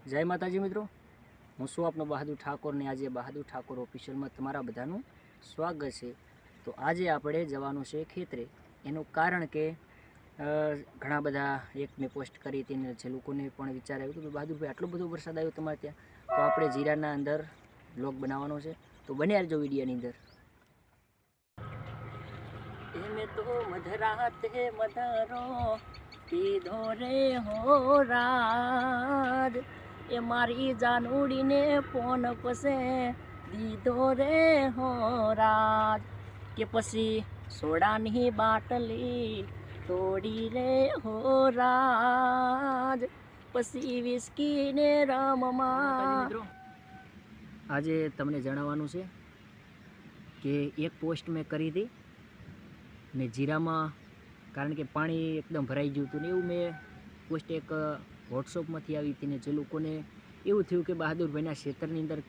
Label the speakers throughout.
Speaker 1: જય માતાજી મિત્રો, હું છું આપનો બહાદુર ઠાકોર ને આજે બહાદુર ઠાકોર ઓફિશિયલમાં તમારા બધાનું સ્વાગત છે। તો આજે આપણે જવાનું છે ખેતરે। એનું કારણ કે ઘણા બધા એક મેં પોસ્ટ કરી હતી ને જે લોકોને પણ વિચાર આવ્યો કે બહાદુરભાઈ આટલો બધો વરસાદ આવ્યો તમારે ત્યાં, તો આપણે જીરાના અંદર બ્લોગ બનાવવાનો છે, તો બન્યા રહેજો વિડીયોની અંદર। એમે તો મધરાતે મધરો પીધો રે હો રાજ, એ મારી જાનુડીને ફોન પસે દીધો રે હો રાજ, કે પછી સોડાની બાટલી તોડી રે હો રાજ, પછી વિસ્કીને રમમાં। આજે તમને જણાવવાનું છે કે એક પોસ્ટ મેં કરી હતી ને જીરામાં, કારણ કે પાણી એકદમ ભરાઈ ગયું હતું ને એવું મેં પોસ્ટ એક વોટ્સઅપમાંથી આવી હતી ને જે લોકોને એવું થયું કે બહાદુરભાઈના ખેતરની અંદર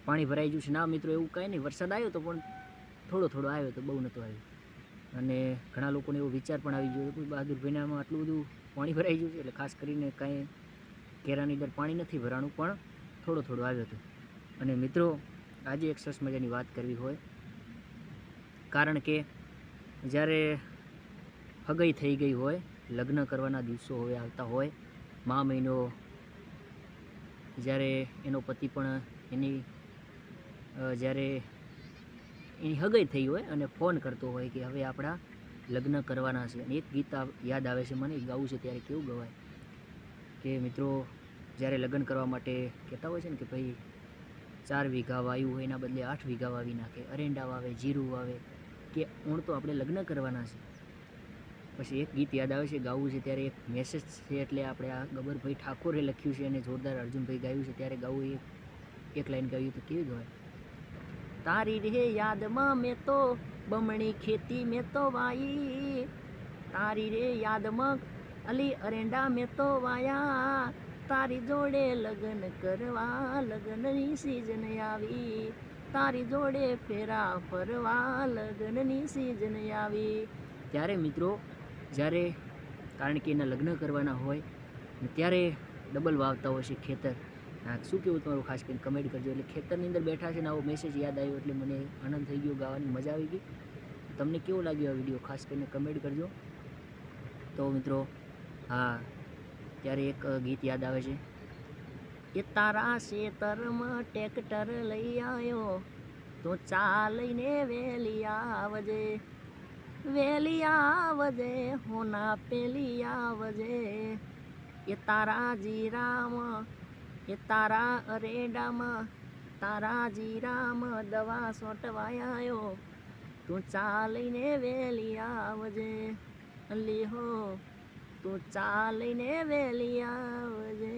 Speaker 1: પાણી ભરાઈ ગયું છે। ના મિત્રો, એવું કાંઈ નહીં, વરસાદ આવ્યો તો પણ થોડો થોડો આવ્યો તો, બહુ નહોતો આવ્યો। અને ઘણા લોકોને એવો વિચાર પણ આવી ગયો કે બહાદુરભાઈનામાં આટલું બધું પાણી ભરાઈ ગયું છે, એટલે ખાસ કરીને કાંઈ કેરાની અંદર પાણી નથી ભરાણું, પણ થોડો થોડો આવ્યો હતો। અને મિત્રો, આજે એક સરસ મજાની વાત કરવી હોય, કારણ કે જ્યારે હગાઈ થઈ ગઈ હોય, લગ્ન કરવાના દિવસો હવે આવતા હોય, મા મહિનો જ્યારે એનો પતિ પણ જ્યારે એની હગાઈ થઈ હોય અને ફોન કરતો હોય કે હવે આપણા લગ્ન કરવાના છે, અને એક ગીત યાદ આવે છે મને, ગાવું છે ત્યારે કેવું ગવાય કે મિત્રો, જ્યારે લગ્ન કરવા માટે કહેતા હોય છે ને કે ભાઈ 4 વીઘા વાવ્યું હોય એના બદલે 8 વીઘા વાવી નાખે, અરેંડા વાવે, જીરું વાવે, કે ઓણ તો આપણે લગ્ન કરવાના છે। પછી એક ગીત યાદ આવે છે, ગાવું છે ત્યારે એક મેસેજ છે, એટલે આપણે આ ગબરભાઈ ઠાકોરે લખ્યું છે અને જોરદાર અર્જુનભાઈ ગાયું છે, ત્યારે ગાવું એક લાઈન ગાવી તો કેવી ગવાય। તારી રે યાદમાં મેં તો બમણી ખેતી મેં તો વાઈ, તારી રે યાદમાં અલી અરેંડા મેં તો વાયા, તારી જોડે લગ્ન કરવા લગ્નની સીઝન આવી, તારી જોડે ફેરા ફરવા લગ્નની સીઝન આવી। ત્યારે મિત્રો, જ્યારે કારણ કે એના લગ્ન કરવાના હોય ત્યારે ડબલ વાવતા હોય છે ખેતર। શું કેવું તમારું ખાસ કરીને કમેન્ટ કરજો। એટલે ખેતરની અંદર બેઠા છે ને આવો મેસેજ યાદ આવ્યો એટલે મને આનંદ થઈ ગયો, ગાવાની મજા આવી ગઈ। તમને કેવો લાગ્યો આ વિડીયો ખાસ કરીને કમેન્ટ કરજો। તો મિત્રો, હા, ત્યારે એક ગીત યાદ આવે છે, એ તારા ખેતરમાં ટ્રેક્ટર લઈ આવ્યો તો ચાલીને વેલી આવજે, વેલી આવજે હોના પેલી આવજે, એ તારા જીરામાં, એ તારા અરેડામાં, તારા જીરામાં દવા છોટવા આવ્યો, તું ચાલીને વેલી આવજે, અલી હો તું ચાલીને વેલી આવજે।